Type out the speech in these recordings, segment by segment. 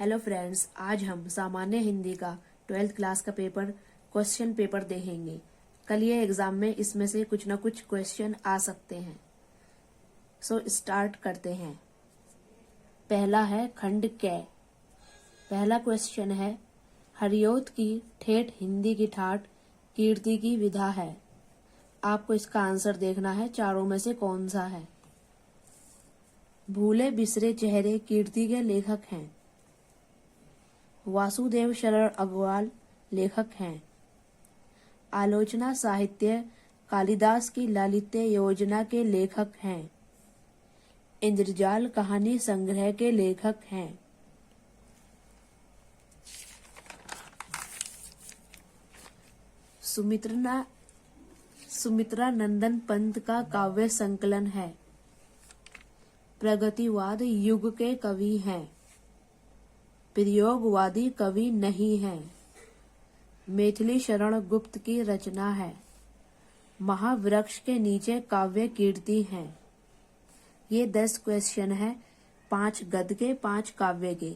Hello friends, आज हम सामान्य हिंदी का 12th क्लास का क्वेश्चन पेपर देखेंगे। कल ये एग्जाम में इसमें से कुछ ना कुछ क्वेश्चन आ सकते हैं। सो स्टार्ट करते हैं। पहला है खंड कै। पहला क्वेश्चन है, हरियोत की ठेठ हिंदी की ठाठ कीर्ति की विधा है। आपको इसका आंसर देखना है, चारों में से कौन सा है। भूले बिसरे चेहरे कीर्ति के लेखक हैं। वासुदेव शरण अग्रवाल लेखक हैं। आलोचना साहित्य कालिदास की लालित्य योजना के लेखक हैं। इंद्रजाल कहानी संग्रह के लेखक हैं। सुमित्रा नंदन पंत का काव्य संकलन है। प्रगतिवाद युग के कवि हैं। प्रयोगवादी कवि नहीं हैं। मैथिली शरण गुप्त की रचना है। महावृक्ष के नीचे काव्य कीर्ति है। ये 10 क्वेश्चन है, 5 गद्य के 5 काव्य के।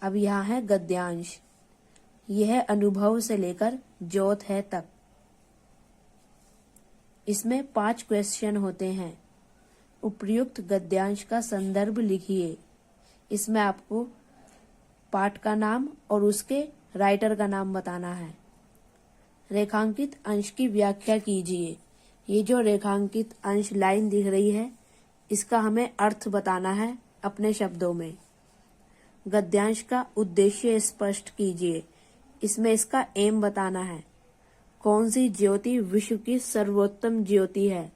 अब यहाँ है गद्यांश। यह अनुभव से लेकर ज्योत है तक। इसमें 5 क्वेश्चन होते हैं। उपयुक्त गद्यांश का संदर्भ लिखिए। इसमें आपको पाठ का नाम और उसके राइटर का नाम बताना है। रेखांकित अंश की व्याख्या कीजिए। ये जो रेखांकित अंश लाइन दिख रही है, इसका हमें अर्थ बताना है अपने शब्दों में। गद्यांश का उद्देश्य स्पष्ट कीजिए। इसमें इसका एम बताना है। कौन सी ज्योति विश्व की सर्वोत्तम ज्योति है।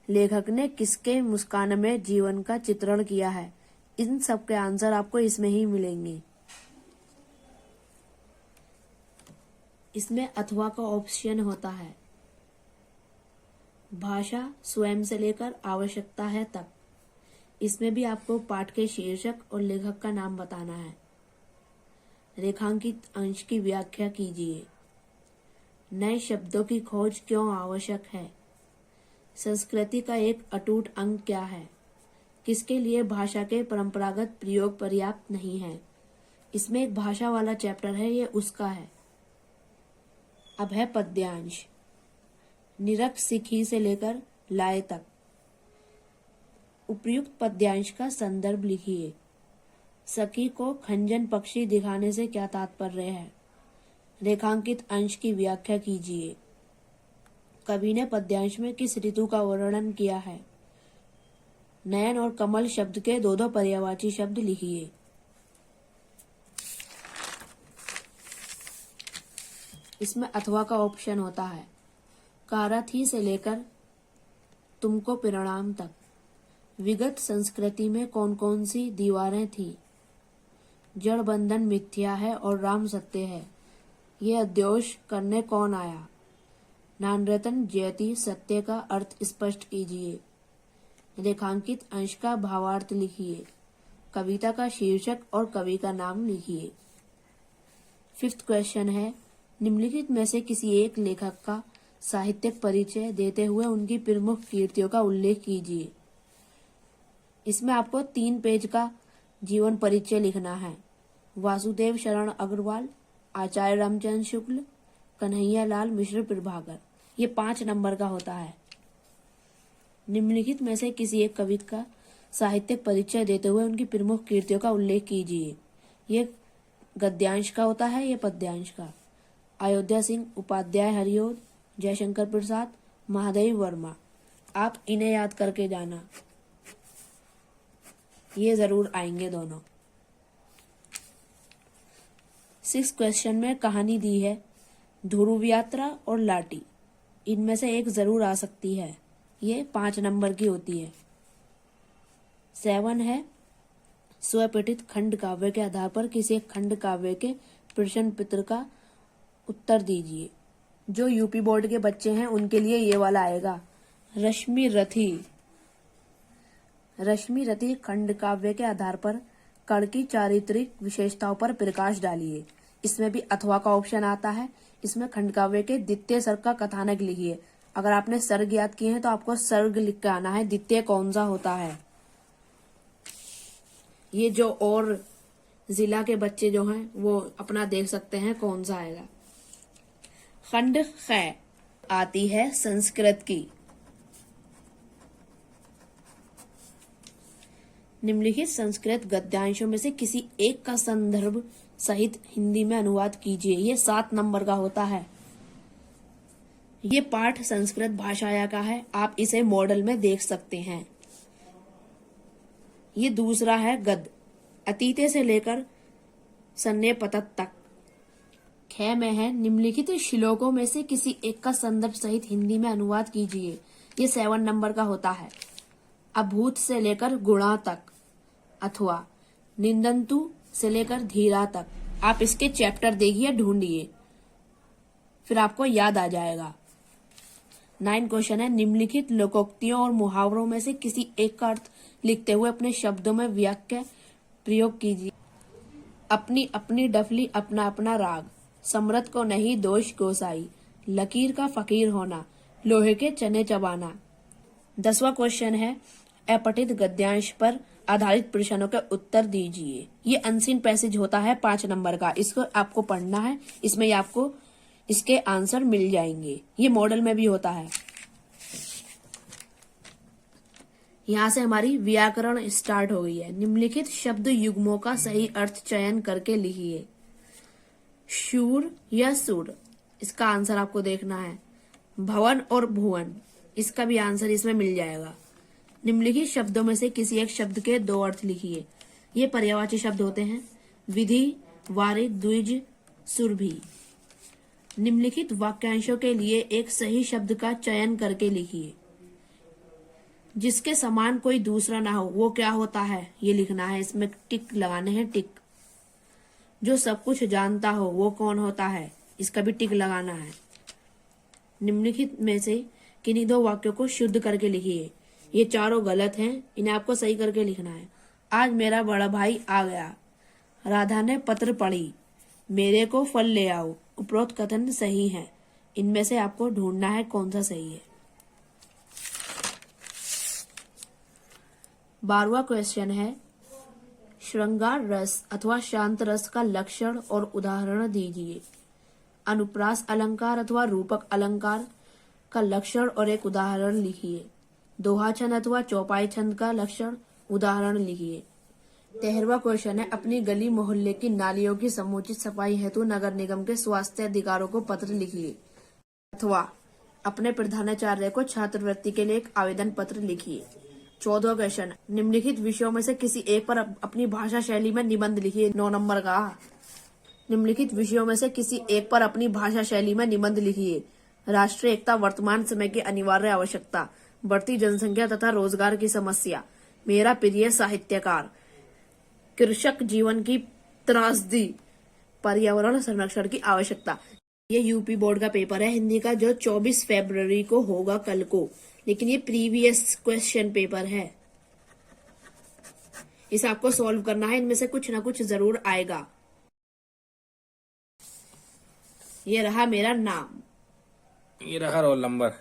लेखक ने किसके मुस्कान में जीवन का चित्रण किया है। इन सब के आंसर आपको इसमें ही मिलेंगे। इसमें अथवा का ऑप्शन होता है। भाषा स्वयं से लेकर आवश्यकता है तक। इसमें भी आपको पाठ के शीर्षक और लेखक का नाम बताना है। रेखांकित अंश की व्याख्या कीजिए। नए शब्दों की खोज क्यों आवश्यक है। संस्कृति का एक अटूट अंग क्या है। किसके लिए भाषा के परंपरागत प्रयोग पर्याप्त नहीं है। इसमें एक भाषा वाला चैप्टर है, ये उसका है। अब है पद्यांश। निरख सिखी से लेकर लाए तक। उपयुक्त पद्यांश का संदर्भ लिखिए। सखी को खंजन पक्षी दिखाने से क्या तात्पर्य है। रेखांकित अंश की व्याख्या कीजिए। कवि ने पद्यांश में किस ऋतु का वर्णन किया है। नयन और कमल शब्द के 2 पर्यायवाची शब्द लिखिए। इसमें अथवा का ऑप्शन होता है। कारथी से लेकर तुमको परिणाम तक। विगत संस्कृति में कौन कौन सी दीवारें थी। जड़ बंधन मिथ्या है और राम सत्य है। ये अध्योष करने कौन आया। नानरतन जयति सत्य का अर्थ स्पष्ट कीजिए। रेखांकित अंश का भावार्थ लिखिए। कविता का शीर्षक और कवि का नाम लिखिए। 5th क्वेश्चन है, निम्नलिखित में से किसी एक लेखक का साहित्यिक परिचय देते हुए उनकी प्रमुख कीर्तियों का उल्लेख कीजिए। इसमें आपको 3 पेज का जीवन परिचय लिखना है। वासुदेव शरण अग्रवाल, आचार्य रामचंद्र शुक्ल, कन्हैया लाल मिश्र प्रभाकर। ये 5 नंबर का होता है। निम्नलिखित में से किसी एक कवि का साहित्यिक परिचय देते हुए उनकी प्रमुख कीर्तियों का उल्लेख कीजिए। ये गद्यांश का होता है, ये पद्यांश का। अयोध्या सिंह उपाध्याय हरियोद, जयशंकर प्रसाद, महादेव वर्मा। आप इन्हें याद करके जाना, ये जरूर आएंगे दोनों। 6th क्वेश्चन में कहानी दी है ध्रुव यात्रा और लाटी। इनमें से एक जरूर आ सकती है। ये 5 नंबर की होती है। 7 है, स्वपठित खंड काव्य के आधार पर किसी एक खंड काव्य के प्रश्न पत्र का उत्तर दीजिए। जो यूपी बोर्ड के बच्चे हैं उनके लिए ये वाला आएगा। रश्मि रथी खंड काव्य के आधार पर कर्ण की चारित्रिक विशेषताओं पर प्रकाश डालिए। इसमें भी अथवा का ऑप्शन आता है। इसमें खंड काव्य के द्वितीय सर्ग का कथानक लिखिए। अगर आपने सर्ग याद किए हैं तो आपको सर्ग लिख के आना है, द्वितीय कौन सा होता है। ये जो और जिला के बच्चे जो हैं वो अपना देख सकते हैं कौन सा आएगा। खंड ख आती है संस्कृत की। निम्नलिखित संस्कृत गद्यांशों में से किसी एक का संदर्भ सहित हिंदी में अनुवाद कीजिए। ये 7 नंबर का होता है। ये पाठ संस्कृत भाषा का है, आप इसे मॉडल में देख सकते हैं। ये दूसरा है गद्य, अतीते से लेकर सन्ने पतत तक। ख में है निम्नलिखित श्लोकों में से किसी एक का संदर्भ सहित हिंदी में अनुवाद कीजिए। ये 7 नंबर का होता है। अभूत से लेकर गुणा तक अथवा निंदंतु से लेकर धीरा तक। आप इसके चैप्टर देखिए, ढूंढिए, फिर आपको याद आ जाएगा। 9 क्वेश्चन है निम्नलिखित लोकोक्तियों और मुहावरों में से किसी एक का अर्थ लिखते हुए अपने शब्दों में वाक्य प्रयोग कीजिए। अपनी अपनी डफली अपना अपना राग, समरथ को नहीं दोष गोसाई, लकीर का फकीर होना, लोहे के चने चबाना। 10वां क्वेश्चन है अपठित गद्यांश पर आधारित प्रश्नों के उत्तर दीजिए। ये अनसीन पैसेज होता है 5 नंबर का, इसको आपको पढ़ना है। इसमें आपको इसके आंसर मिल जाएंगे। ये मॉडल में भी होता है। यहाँ से हमारी व्याकरण स्टार्ट हो गई है। निम्नलिखित शब्द युग्मों का सही अर्थ चयन करके लिखिए। शूर या सूर, इसका आंसर आपको देखना है। भवन और भुवन, इसका भी आंसर इसमें मिल जाएगा। निम्नलिखित शब्दों में से किसी एक शब्द के 2 अर्थ लिखिए। ये पर्यायवाची शब्द होते हैं। विधि, वारिक, द्विज, सुरभि। निम्नलिखित वाक्यांशों के लिए एक सही शब्द का चयन करके लिखिए। जिसके समान कोई दूसरा ना हो वो क्या होता है, ये लिखना है। इसमें टिक लगाने हैं, टिक। जो सब कुछ जानता हो वो कौन होता है, इसका भी टिक लगाना है। निम्नलिखित में से किन्हीं 2 वाक्यों को शुद्ध करके लिखिए। ये चारों गलत हैं, इन्हें आपको सही करके लिखना है। आज मेरा बड़ा भाई आ गया, राधा ने पत्र पढ़ी, मेरे को फल ले आओ। उपरोक्त कथन सही है। इनमें से आपको ढूंढना है कौन सा सही है। 12वां क्वेश्चन है श्रृंगार रस अथवा शांत रस का लक्षण और उदाहरण दीजिए। अनुप्रास अलंकार अथवा रूपक अलंकार का लक्षण और एक उदाहरण लिखिए। दोहा छंद अथवा चौपाई छंद का लक्षण, उदाहरण लिखिए। 13वां क्वेश्चन है अपनी गली मोहल्ले की नालियों की समुचित सफाई हेतु नगर निगम के स्वास्थ्य अधिकारियों को पत्र लिखिए। अथवा अपने प्रधानाचार्य को छात्रवृत्ति के लिए एक आवेदन पत्र लिखिए। 14वां क्वेश्चन निम्नलिखित विषयों में से किसी एक पर अपनी भाषा शैली में निबंध लिखिए। 9 नंबर का। निम्नलिखित विषयों में से किसी एक पर अपनी भाषा शैली में निबंध लिखिए। राष्ट्रीय एकता वर्तमान समय की अनिवार्य आवश्यकता, बढ़ती जनसंख्या तथा रोजगार की समस्या, मेरा प्रिय साहित्यकार, कृषक जीवन की त्रासदी, पर्यावरण संरक्षण की आवश्यकता। ये यूपी बोर्ड का पेपर है हिंदी का, जो 24 फरवरी को होगा, कल को। लेकिन ये प्रीवियस क्वेश्चन पेपर है, इसे आपको सॉल्व करना है। इनमें से कुछ ना कुछ जरूर आएगा। ये रहा मेरा नाम, ये रहा रोल नंबर।